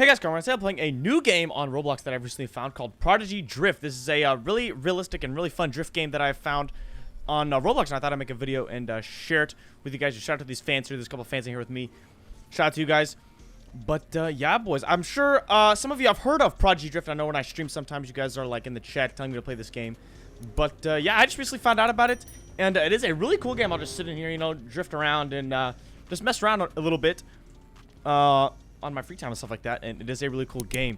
Hey guys, Carmen. Today I'm playing a new game on Roblox that I've recently found called Prodigy Drift. This is a really realistic and really fun drift game that I've found on Roblox, and I thought I'd make a video and share it with you guys. Shout out to these fans here. There's a couple of fans in here with me. Shout out to you guys. But yeah, boys, I'm sure some of you have heard of Prodigy Drift. I know when I stream sometimes you guys are like in the chat telling me to play this game. But yeah, I just recently found out about it, and it is a really cool game. I'll just sit in here, you know, drift around and just mess around a little bit. On my free time and stuff like that, and it is a really cool game.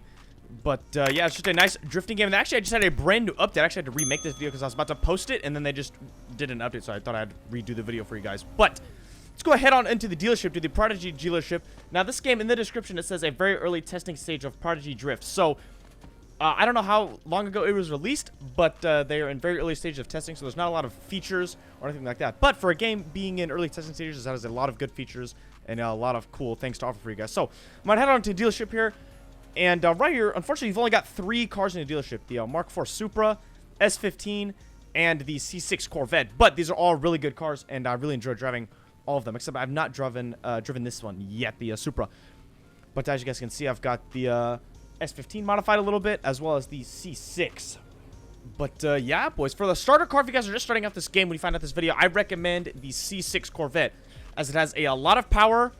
But yeah, it's just a nice drifting game. And actually, I just had a brand new update. I actually had to remake this video because I was about to post it, and then they just did an update, so I thought I'd redo the video for you guys. But let's go ahead on into the dealership, to the Prodigy dealership. Now, this game, in the description, it says a very early testing stage of Prodigy Drift. So I don't know how long ago it was released, but they are in very early stages of testing, so there's not a lot of features or anything like that. But for a game being in early testing stages, it has a lot of good features and a lot of cool things to offer for you guys. So I'm gonna head on to the dealership here, and right here, unfortunately, you've only got 3 cars in the dealership: the Mark IV Supra, S15, and the C6 Corvette. But these are all really good cars, and I really enjoy driving all of them. Except I've not driven this one yet, the Supra. But as you guys can see, I've got the S15 modified a little bit, as well as the C6. But yeah, boys, for the starter car, if you guys are just starting out this game when you find out this video, I recommend the C6 Corvette, as it has a lot of power,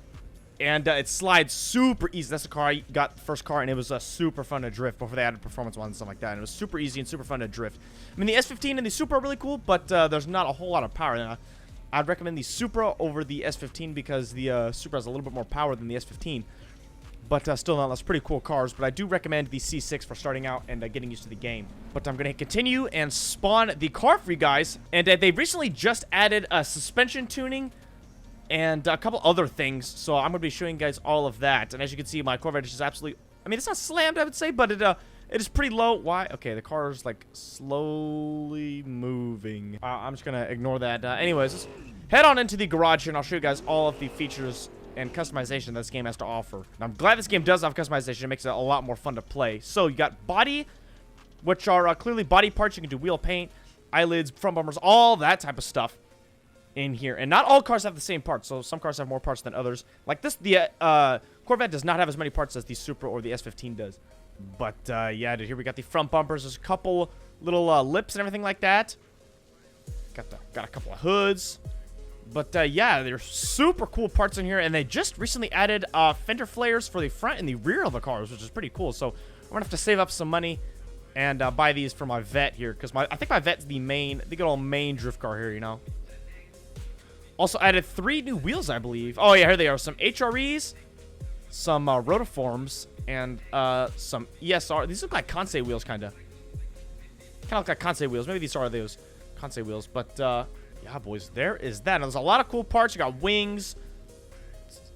and it slides super easy. That's the car I got, the first car, and it was super fun to drift before they added performance ones and stuff like that. And it was super easy and super fun to drift. I mean, the S15 and the Supra are really cool, but there's not a whole lot of power. And I'd recommend the Supra over the S15 because the Supra has a little bit more power than the S15. But still, nonetheless, pretty cool cars. But I do recommend the C6 for starting out and getting used to the game. But I'm going to continue and spawn the car for you guys. And they recently just added suspension tuning and a couple other things. So I'm going to be showing you guys all of that. And as you can see, my Corvette is just absolutely... I mean, it's not slammed, I would say, but it is pretty low. Why? Okay, the car is, like, slowly moving. I'm just going to ignore that. Anyways, let's head on into the garage here, and I'll show you guys all of the features and customization this game has to offer. And I'm glad this game does have customization. It makes it a lot more fun to play. So you got body, which are clearly body parts. You can do wheel paint, eyelids, front bumpers, all that type of stuff in here. And not all cars have the same parts. So some cars have more parts than others. Like this, the Corvette does not have as many parts as the Supra or the S15 does. But yeah, dude, here we got the front bumpers. There's a couple little lips and everything like that. Got a couple of hoods. But yeah, there's super cool parts in here, and they just recently added fender flares for the front and the rear of the cars, which is pretty cool. So I'm gonna have to save up some money and buy these for my Vet here, because I think my Vet's the good old main drift car here, you know. Also added 3 new wheels, I believe. Oh yeah, here they are. Some HREs, some rotiforms, and some ESR. These look like Kansei wheels, kind of look like Kansei wheels. Maybe these are those Kansei wheels, but yeah, boys, there is that. Now, there's a lot of cool parts. You got wings,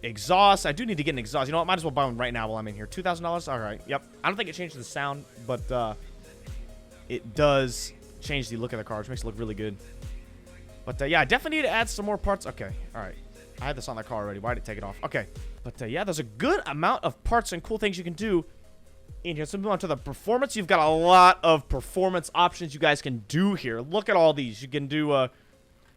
exhaust. I do need to get an exhaust. You know what? Might as well buy one right now while I'm in here. $2,000. All right. Yep. I don't think it changes the sound, but it does change the look of the car, which makes it look really good. But yeah, I definitely need to add some more parts. Okay. All right. I had this on the car already. Why did it take it off? Okay. But yeah, there's a good amount of parts and cool things you can do in here. So move on to the performance. You've got a lot of performance options you guys can do here. Look at all these. You can do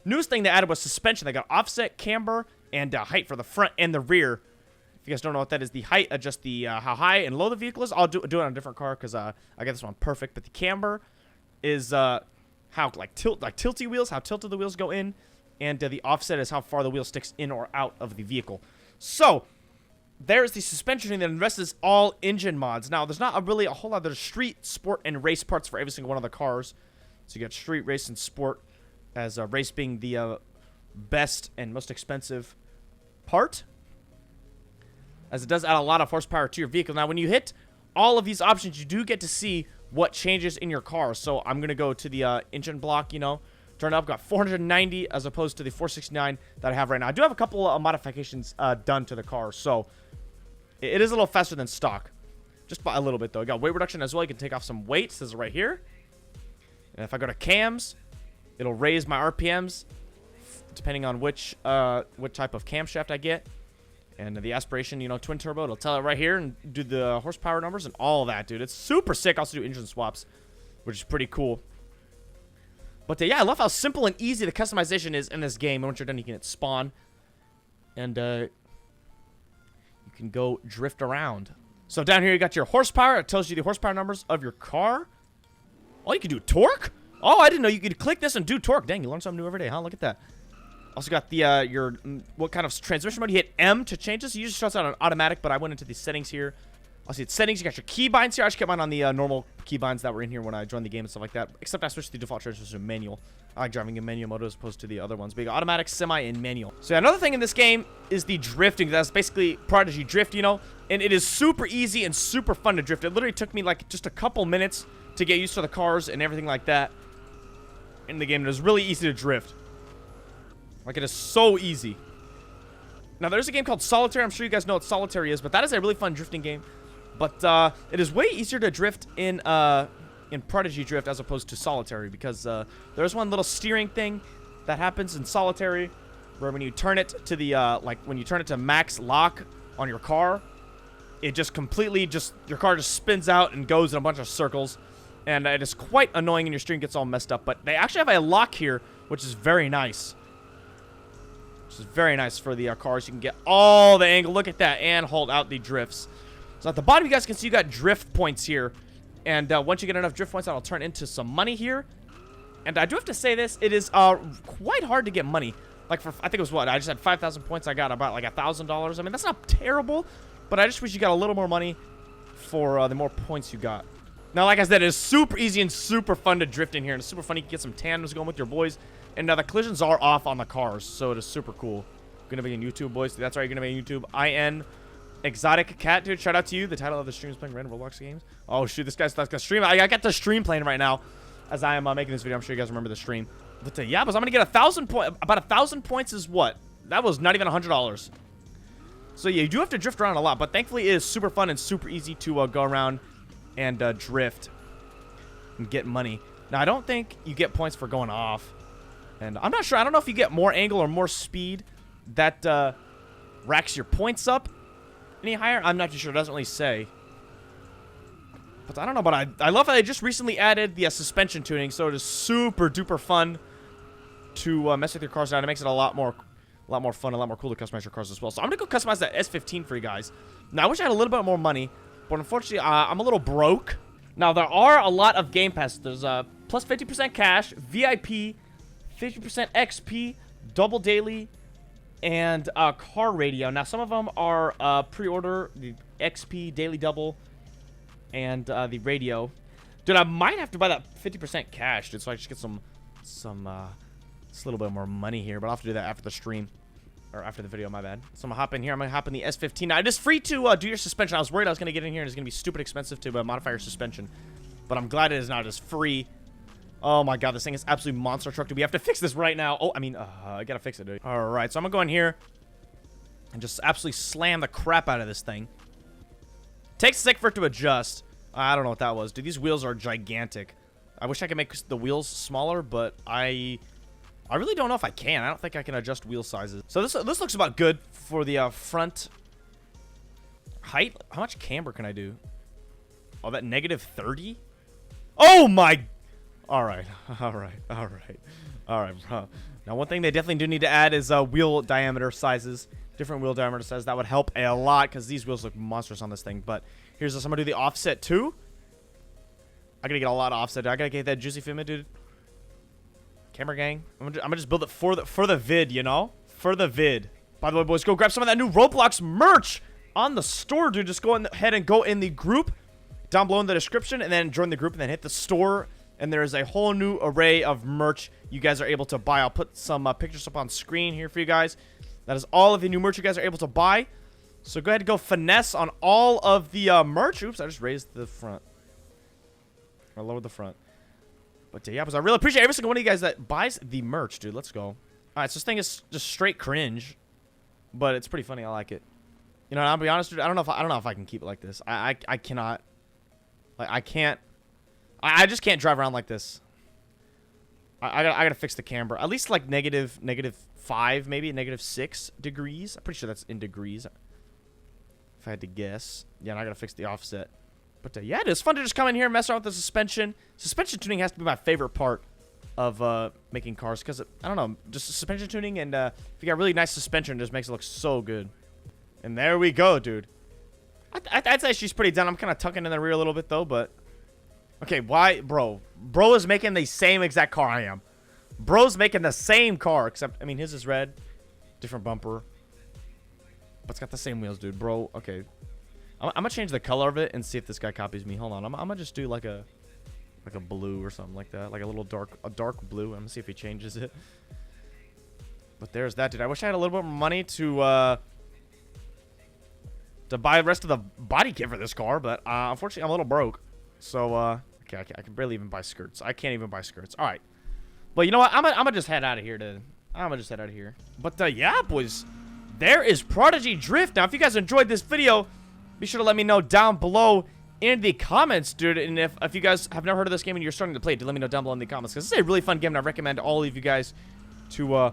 newest thing they added was suspension. They got offset, camber, and height for the front and the rear. If you guys don't know what that is, the height adjusts the how high and low the vehicle is. I'll do it on a different car because I got this one perfect. But the camber is how tilty wheels, how tilted the wheels go in, and the offset is how far the wheel sticks in or out of the vehicle. So there's the suspension, and then the rest is all engine mods. Now there's not really a whole lot. There's street, sport, and race parts for every single one of the cars. So you got street, race, and sport, as race being the best and most expensive part, as it does add a lot of horsepower to your vehicle. Now, when you hit all of these options, you do get to see what changes in your car. So I'm going to go to the engine block, you know, turn it up. Got 490 as opposed to the 469 that I have right now. I do have a couple of modifications done to the car, so it is a little faster than stock. Just by a little bit, though. I got weight reduction as well. You can take off some weights. This is right here. And if I go to cams, it'll raise my RPMs depending on which type of camshaft I get. And the aspiration, you know, twin turbo, it'll tell it right here and do the horsepower numbers and all that, dude. It's super sick. I also do engine swaps, which is pretty cool. But yeah, I love how simple and easy the customization is in this game. And once you're done, you can hit spawn. And you can go drift around. So down here you got your horsepower. It tells you the horsepower numbers of your car. Oh, you can do torque? Oh, I didn't know you could click this and do torque. Dang, you learn something new every day, huh? Look at that. Also got the what kind of transmission mode. You hit M to change this. It usually starts out on automatic, but I went into the settings here. I'll see it's settings. You got your keybinds here. I just kept mine on the normal keybinds that were in here when I joined the game and stuff like that. Except I switched the default transmission to manual. I like driving in manual mode as opposed to the other ones. But you got automatic, semi, and manual. So yeah, another thing in this game is the drifting. That's basically Prodigy drift, you know. And it is super easy and super fun to drift. It literally took me like just a couple minutes to get used to the cars and everything like that in the game. It is really easy to drift. Like, it is so easy. Now, there's a game called Solitaire. I'm sure you guys know what Solitaire is, but that is a really fun drifting game. But it is way easier to drift in Prodigy Drift as opposed to Solitaire, because there's one little steering thing that happens in Solitaire where when you turn it to the when you turn it to max lock on your car, it just completely your car just spins out and goes in a bunch of circles, and it is quite annoying and your steering gets all messed up. But they actually have a lock here, which is very nice. Which is very nice for the cars. You can get all the angle. Look at that, and hold out the drifts. So at the bottom, you guys can see you got drift points here. And once you get enough drift points, that'll turn into some money here. And I do have to say this, it is quite hard to get money. Like, for I think it was what? I just had 5,000 points. I got about like $1,000. I mean, that's not terrible, but I just wish you got a little more money for the more points you got. Now, like I said, it is super easy and super fun to drift in here. And it's super fun. You can get some tandems going with your boys. And the collisions are off on the cars, so it is super cool. Gonna be on YouTube, boys. That's right, you're gonna be on YouTube. IN Exotic Cat, dude. Shout out to you. The title of the stream is playing random Roblox games. Oh shoot, this guy's got stream. I got the stream playing right now as I am making this video. I'm sure you guys remember the stream. But yeah, but I'm gonna get 1,000 points. About 1,000 points is what? That was not even $100. So yeah, you do have to drift around a lot, but thankfully it is super fun and super easy to go around and drift and get money. Now I don't think you get points for going off. And I'm not sure. I don't know if you get more angle or more speed that racks your points up any higher. I'm not too sure. It doesn't really say. But I don't know. But I love how they just recently added the suspension tuning. So it is super duper fun to mess with your cars out. It makes it a lot more fun, a lot more cool to customize your cars as well. So I'm going to go customize that S15 for you guys. Now, I wish I had a little bit more money. But unfortunately, I'm a little broke. Now, there are a lot of game passes. There's plus 50% cash, VIP, 50% XP, double daily, and car radio. Now, some of them are pre-order, the XP, daily double, and the radio. Dude, I might have to buy that 50% cash, dude, so I just get some just a little bit more money here. But I'll have to do that after the stream, or after the video, my bad. So I'm gonna hop in here. I'm gonna hop in the S15. Now, it is free to do your suspension. I was worried I was gonna get in here and it's gonna be stupid expensive to modify your suspension, but I'm glad it is not. It is free. Oh my god, this thing is absolutely monster truck. Do we have to fix this right now? Oh, I mean, I gotta fix it, dude. Alright, so I'm gonna go in here and just absolutely slam the crap out of this thing. Takes a sec for it to adjust. I don't know what that was. Dude, these wheels are gigantic. I wish I could make the wheels smaller, but I really don't know if I can. I don't think I can adjust wheel sizes. So this looks about good for the front height. How much camber can I do? Oh, that negative 30? Oh my... Alright, bro. Now, one thing they definitely do need to add is wheel diameter sizes. Different wheel diameter sizes. That would help a lot, because these wheels look monstrous on this thing. But here's this. I'm going to do the offset, too. I got to get a lot of offset. I got to get that juicy fima, dude. Camera gang. I'm gonna just build it for the vid, you know? For the vid. By the way, boys, go grab some of that new Roblox merch on the store, dude. Just go ahead and go in the group down below in the description, and then join the group, and then hit the store. And there is a whole new array of merch you guys are able to buy. I'll put some pictures up on screen here for you guys. That is all of the new merch you guys are able to buy. So go ahead and go finesse on all of the merch. Oops, I just raised the front. Or lowered the front. But yeah, I really appreciate every single one of you guys that buys the merch, dude. Let's go. All right, so this thing is just straight cringe. But it's pretty funny. I like it. You know, I'll be honest, dude. I don't know if I can keep it like this. I cannot. Like, I can't. I just can't drive around like this. I gotta fix the camber. At least like negative 5, maybe negative 6 degrees. I'm pretty sure that's in degrees. If I had to guess. Yeah, and I gotta fix the offset. But yeah, it is fun to just come in here and mess around with the suspension. Suspension tuning has to be my favorite part of making cars, because I don't know, just suspension tuning, and if you got really nice suspension, it just makes it look so good. And there we go, dude. I'd say she's pretty done. I'm kind of tucking in the rear a little bit, though, but... Okay, why? Bro is making the same exact car I am. Bro's making the same car, except, I mean, his is red. Different bumper. But it's got the same wheels, dude. Bro, okay. I'm gonna change the color of it and see if this guy copies me. Hold on. I'm gonna just do like a blue or something like that. Like a dark blue. I'm gonna see if he changes it. But there's that, dude. I wish I had a little bit more money to buy the rest of the body kit for this car, but unfortunately I'm a little broke. So okay, I can barely even buy skirts. I can't even buy skirts. All right. But you know what? I'm gonna just head out of here, dude. I'm gonna just head out of here. But yeah, boys, there is Prodigy Drift. Now, if you guys enjoyed this video, be sure to let me know down below in the comments, dude. And if you guys have never heard of this game and you're starting to play it, do let me know down below in the comments, because this is a really fun game, and I recommend all of you guys to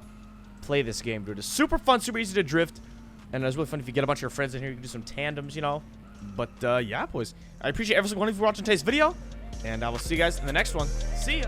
play this game, dude. It's super fun, super easy to drift, and it's really fun if you get a bunch of your friends in here. You can do some tandems, you know. But yeah, boys, I appreciate every single one of you for watching today's video, and I will see you guys in the next one. See ya.